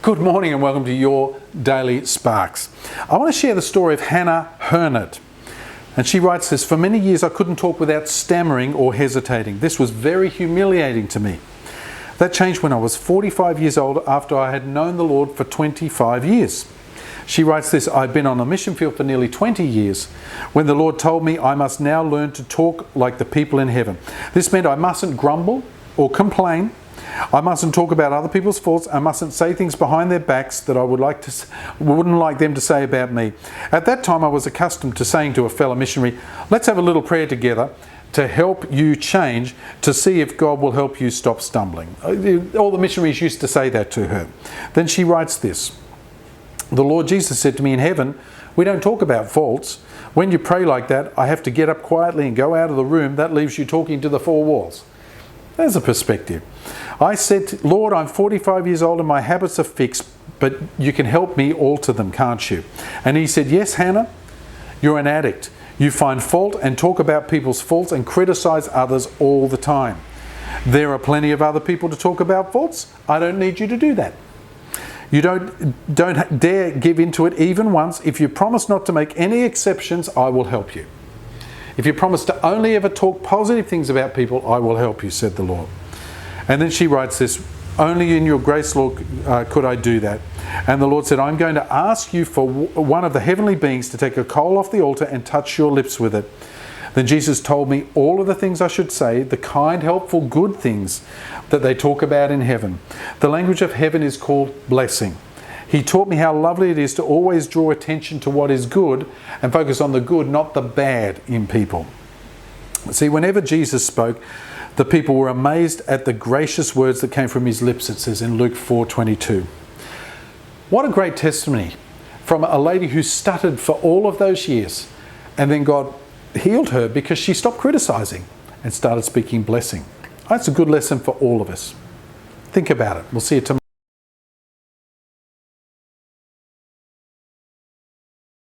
Good morning and welcome to your Daily Sparks. I want to share the story of Hannah Hurnett. And she writes this: "For many years I couldn't talk without stammering or hesitating. This was very humiliating to me. That changed when I was 45 years old after I had known the Lord for 25 years. She writes this: "I've been on the mission field for nearly 20 years when the Lord told me I must now learn to talk like the people in heaven. This meant I mustn't grumble or complain. I mustn't talk about other people's faults. I mustn't say things behind their backs that I wouldn't like them to say about me. At that time I was accustomed to saying to a fellow missionary, 'Let's have a little prayer together to help you change, to see if God will help you stop stumbling.'" All the missionaries used to say that to her. Then she writes this: "The Lord Jesus said to me, in heaven, we don't talk about faults. When you pray like that, I have to get up quietly and go out of the room. That leaves you talking to the four walls." There's a perspective. "I said, Lord, I'm 45 years old and my habits are fixed, but you can help me alter them, can't you?" And he said, "Yes, Hannah, you're an addict. You find fault and talk about people's faults and criticize others all the time. There are plenty of other people to talk about faults. I don't need you to do that. You don't dare give into it even once. If you promise not to make any exceptions, I will help you. If you promise to only ever talk positive things about people, I will help you," said the Lord. And then she writes this: "Only in your grace, Lord, could I do that." And the Lord said, "I'm going to ask you for one of the heavenly beings to take a coal off the altar and touch your lips with it." Then Jesus told me all of the things I should say, the kind, helpful, good things that they talk about in heaven. The language of heaven is called blessing. He taught me how lovely it is to always draw attention to what is good and focus on the good, not the bad in people. See, whenever Jesus spoke, the people were amazed at the gracious words that came from his lips, it says in Luke 4:22. What a great testimony from a lady who stuttered for all of those years, and then God healed her because she stopped criticizing and started speaking blessing. That's a good lesson for all of us. Think about it. We'll see you tomorrow.